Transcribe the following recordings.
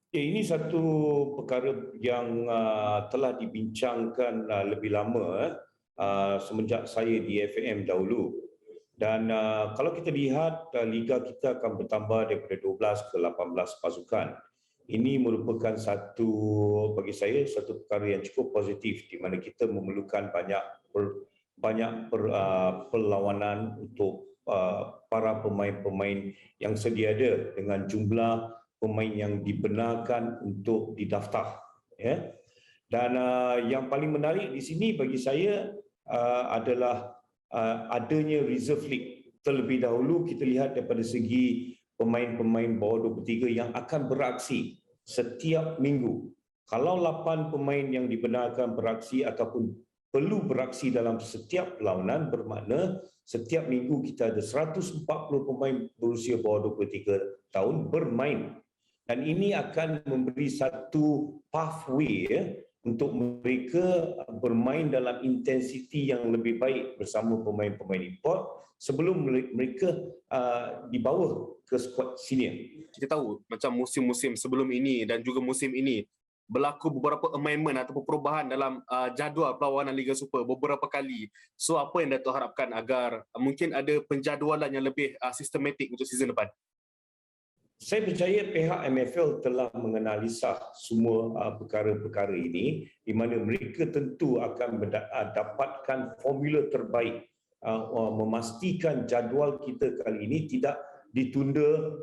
Ya, ini satu perkara yang telah dibincangkan lebih lama semenjak saya di FAM dahulu. Dan kalau kita lihat liga kita akan bertambah daripada 12 ke 18 pasukan. Ini merupakan bagi saya satu perkara yang cukup positif di mana kita memerlukan perlawanan untuk para pemain-pemain yang sedia ada dengan jumlah pemain yang dibenarkan untuk didaftar, ya. Dan yang paling menarik di sini bagi saya adalah adanya reserve league. Terlebih dahulu kita lihat daripada segi pemain-pemain bawah 23 yang akan beraksi setiap minggu. Kalau 8 pemain yang dibenarkan beraksi ataupun perlu beraksi dalam setiap perlawanan, bermakna setiap minggu kita ada 140 pemain berusia bawah 23 tahun bermain. Dan ini akan memberi satu pathway, ya, untuk mereka bermain dalam intensiti yang lebih baik bersama pemain-pemain import sebelum mereka dibawa ke skuad senior. Kita tahu macam musim-musim sebelum ini dan juga musim ini berlaku beberapa amendment ataupun perubahan dalam jadual perlawanan Liga Super beberapa kali. So apa yang Dato' harapkan agar mungkin ada penjadualan yang lebih sistematik untuk season depan? Saya percaya pihak MFL telah menganalisa semua perkara-perkara ini di mana mereka tentu akan dapatkan formula terbaik memastikan jadual kita kali ini tidak ditunda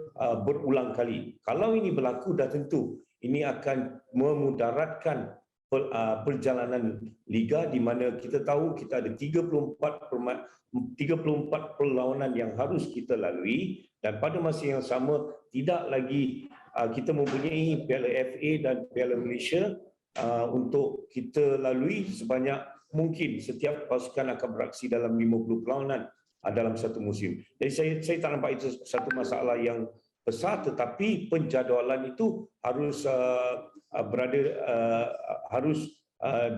berulang kali. Kalau ini berlaku, dah tentu ini akan memudaratkan perjalanan liga di mana kita tahu kita ada 34 perlawanan yang harus kita lalui dan pada masa yang sama tidak lagi kita mempunyai Piala FA dan Piala Malaysia untuk kita lalui sebanyak mungkin. Setiap pasukan akan beraksi dalam 50 perlawanan dalam satu musim. Jadi saya tak nampak itu satu masalah yang besar, tetapi penjadualan itu harus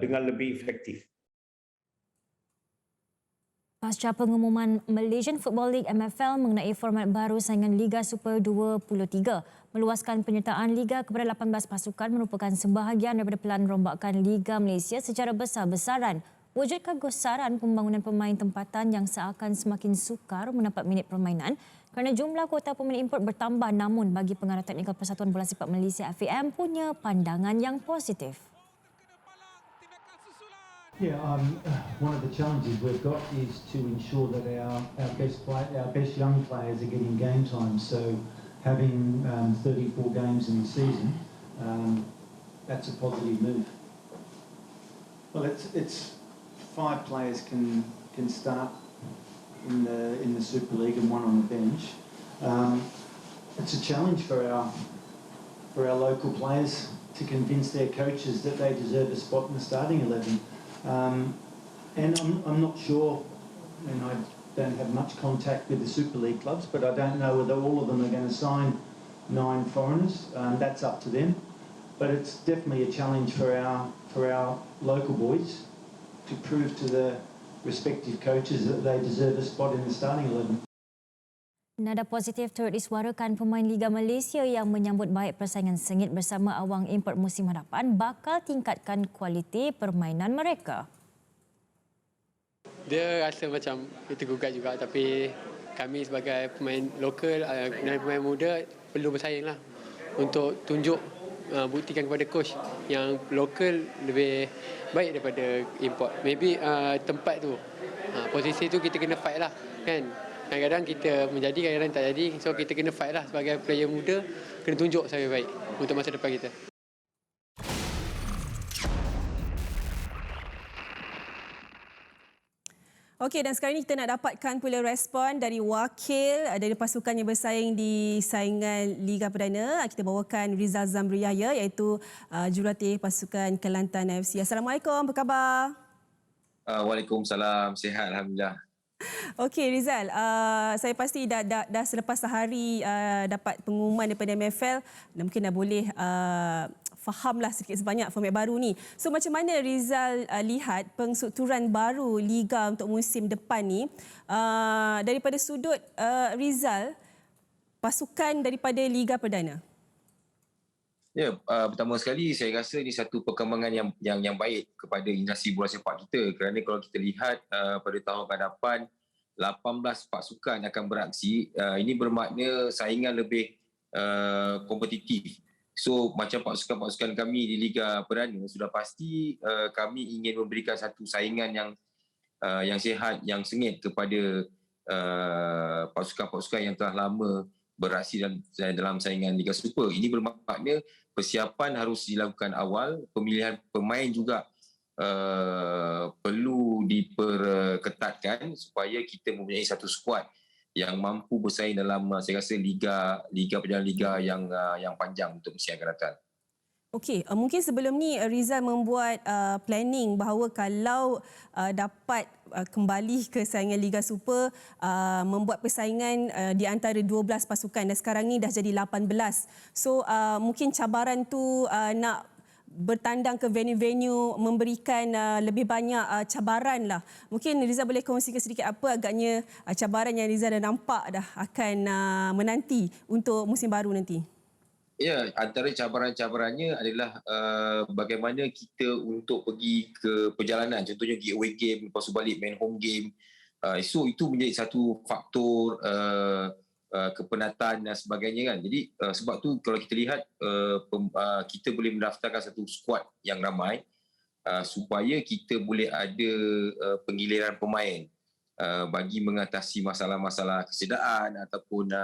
dengan lebih efektif. Pasca pengumuman Malaysian Football League MFL mengenai format baru saingan Liga Super 23, meluaskan penyertaan Liga kepada 18 pasukan merupakan sebahagian daripada pelan rombakan Liga Malaysia secara besar-besaran. Wujudkah gosaran pembangunan pemain tempatan yang seakan semakin sukar mendapat minit permainan kerana jumlah kuota pemain import bertambah, namun bagi pengarah teknikal Persatuan Bola Sepak Malaysia FAM punya pandangan yang positif. Yeah, one of the challenges we've got is to ensure that our best young players are getting game time. So having 34 games in the season, that's a positive move. Well, it's 5 players can start in the Super League and 1 on the bench. It's a challenge for our local players to convince their coaches that they deserve a spot in the starting 11. And I'm not sure, and I don't have much contact with the Super League clubs, but I don't know whether all of them are going to sign 9 foreigners. That's up to them. But it's definitely a challenge for our local boys to prove to the respective coaches that they deserve a spot in the starting 11. Nada positif turut disuarakan pemain Liga Malaysia yang menyambut baik persaingan sengit bersama awang import musim hadapan bakal tingkatkan kualiti permainan mereka. Dia rasa macam itu gugat juga, tapi kami sebagai pemain lokal dan pemain muda perlu bersaing lah untuk tunjuk buktikan kepada coach yang lokal lebih baik daripada import. Maybe tempat tu, posisi tu kita kena fight lah kan. Kadang-kadang kita menjadi, kadang-kadang tak jadi. So kita kena fight lah sebagai player muda, kena tunjuk saya baik untuk masa depan kita. Okey, dan sekarang ini kita nak dapatkan pula respon dari wakil dari pasukan yang bersaing di saingan Liga Perdana. Kita bawakan Rizal Zamriaya, iaitu jurulatih pasukan Kelantan FC. Assalamualaikum, apa khabar? Waalaikumsalam, sihat Alhamdulillah. Okey Rizal, saya pasti dah selepas sehari dapat pengumuman daripada MFL, mungkin dah boleh fahamlah sikit sebanyak format baru ni. So macam mana Rizal lihat pengstrukturan baru Liga untuk musim depan ni? Daripada sudut Rizal, pasukan daripada Liga Perdana. Ya, pertama sekali saya rasa ini satu perkembangan yang baik kepada industri bola sepak kita, kerana kalau kita lihat pada tahun hadapan 18 pasukan akan beraksi. Ini bermakna saingan lebih kompetitif. So macam pasukan-pasukan kami di Liga Perdana, sudah pasti kami ingin memberikan satu saingan yang sihat, yang sengit kepada pasukan-pasukan yang telah lama beraksi dalam saingan Liga Super. Ini bermakna persiapan harus dilakukan awal, pemilihan pemain juga perlu diperketatkan supaya kita mempunyai satu skuad yang mampu bersaing dalam, saya rasa, liga perjalanan liga yang panjang untuk musim yang akan datang. Okey, mungkin sebelum ni Rizal membuat planning bahawa kalau dapat kembali ke saingan Liga Super, membuat persaingan di antara 12 pasukan dan sekarang ni dah jadi 18. So mungkin cabaran tu nak bertandang ke venue-venue memberikan lebih banyak cabaran lah. Mungkin Rizal boleh kongsikan sedikit apa agaknya cabaran yang Rizal dah nampak dah akan menanti untuk musim baru nanti. Ya, antara cabaran-cabarannya adalah bagaimana kita untuk pergi ke perjalanan. Contohnya pergi away game, lepas tu balik main home game. So itu menjadi satu faktor kepenatan dan sebagainya kan. Jadi sebab tu kalau kita lihat kita boleh mendaftarkan satu skuad yang ramai supaya kita boleh ada penggiliran pemain bagi mengatasi masalah-masalah kesediaan ataupun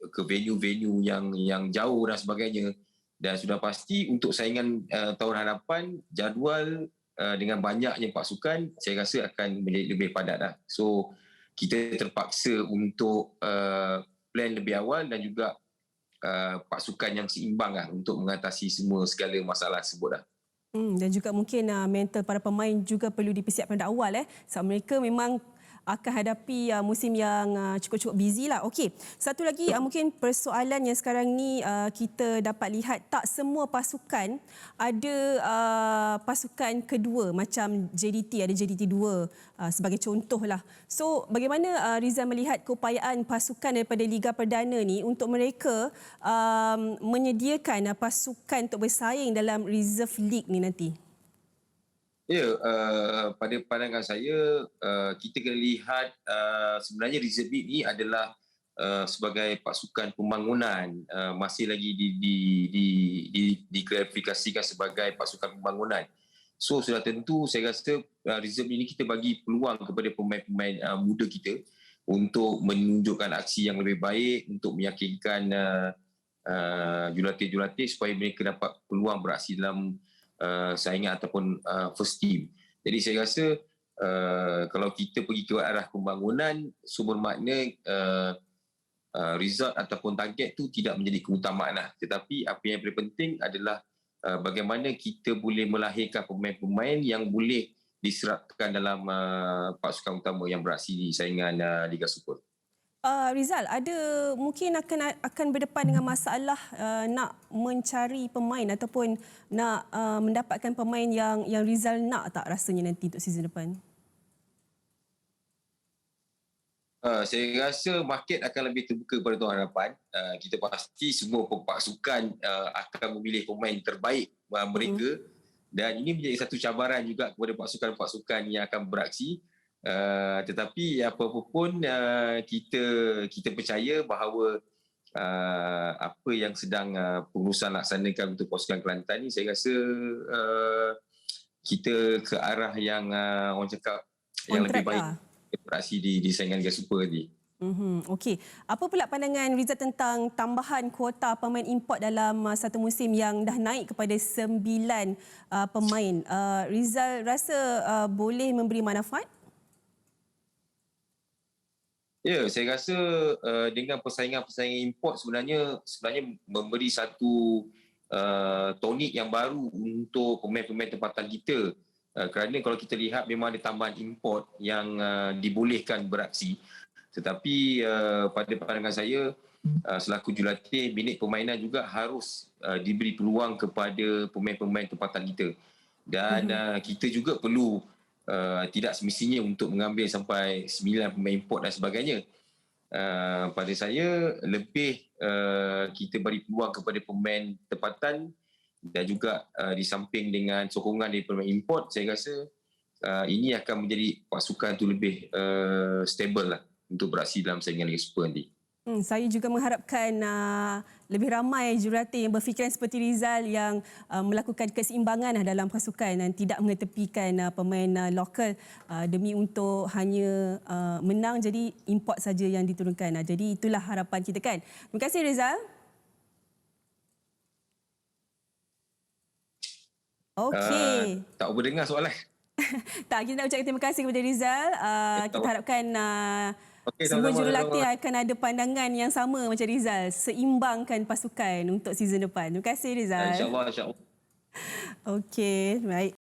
ke venue-venue yang jauh dan sebagainya. Dan sudah pasti untuk saingan tahun hadapan, jadual dengan banyaknya pasukan, saya rasa akan menjadi lebih padat lah. So kita terpaksa untuk plan lebih awal dan juga pasukan yang seimbang lah untuk mengatasi segala masalah tersebut lah. Dan juga mungkin mental para pemain juga perlu dipersiapkan pada awal sebab mereka memang akan hadapi musim yang cukup-cukup busy lah. Okey, satu lagi mungkin persoalan yang sekarang ni kita dapat lihat, tak semua pasukan ada pasukan kedua macam JDT, ada JDT 2 sebagai contoh lah. So bagaimana Rizal melihat keupayaan pasukan daripada Liga Perdana ni untuk mereka menyediakan pasukan untuk bersaing dalam Reserve League ni nanti? Ya, pada pandangan saya, kita kena lihat sebenarnya Reserve League ni adalah sebagai pasukan pembangunan, masih lagi diklarifikasikan sebagai pasukan pembangunan. So sudah tentu saya rasa Reserve League ni kita bagi peluang kepada pemain-pemain muda kita untuk menunjukkan aksi yang lebih baik, untuk meyakinkan jurulatih-jurulatih supaya mereka dapat peluang beraksi dalam saingan ataupun first team. Jadi saya rasa kalau kita pergi ke arah pembangunan, so bermakna result ataupun target tu tidak menjadi keutamaan lah. Tetapi apa yang paling penting adalah bagaimana kita boleh melahirkan pemain-pemain yang boleh diserapkan dalam pasukan utama yang beraksi di saingan Liga Super. Rizal, ada mungkin akan berdepan dengan masalah nak mencari pemain ataupun nak mendapatkan pemain yang Rizal nak tak rasanya nanti untuk season depan? Saya rasa market akan lebih terbuka pada tahun hadapan. Kita pasti semua pasukan akan memilih pemain terbaik mereka dan ini menjadi satu cabaran juga kepada pasukan-pasukan yang akan beraksi. Tetapi apa pun kita percaya bahawa apa yang sedang pengurusan laksanakan untuk pasukan Kelantan ni, saya rasa kita ke arah yang orang cakap yang lebih baik beraksi di saingan Liga Super ni. Okey. Apa pula pandangan Rizal tentang tambahan kuota pemain import dalam satu musim yang dah naik kepada 9 pemain? Rizal rasa boleh memberi manfaat? Ya, saya rasa dengan persaingan-persaingan import sebenarnya memberi satu tonik yang baru untuk pemain-pemain tempatan kita. Kerana kalau kita lihat memang ada tambahan import yang dibolehkan beraksi. Tetapi pada pandangan saya selaku jurulatih, bilik permainan juga harus diberi peluang kepada pemain-pemain tempatan kita. Dan kita juga perlu tidak semestinya untuk mengambil sampai 9 pemain import dan sebagainya. pada saya lebih kita beri peluang kepada pemain tempatan dan juga di samping dengan sokongan dari pemain import, saya rasa ini akan menjadi pasukan tu lebih stable lah untuk beraksi dalam saingan Liga Super nanti. Saya juga mengharapkan lebih ramai jurulatih yang berfikiran seperti Rizal yang melakukan keseimbangan dalam pasukan dan tidak mengetepikan pemain lokal demi untuk hanya menang, jadi import saja yang diturunkan. Jadi itulah harapan kita kan. Terima kasih Rizal. Okey. Tak berdengar soalan. Tak, kita nak ucapkan terima kasih kepada Rizal. Kita harapkan semua sama-sama. jurulatih akan ada pandangan yang sama macam Rizal, seimbangkan pasukan untuk season depan. Terima kasih Rizal. InsyaAllah. Okey, baik.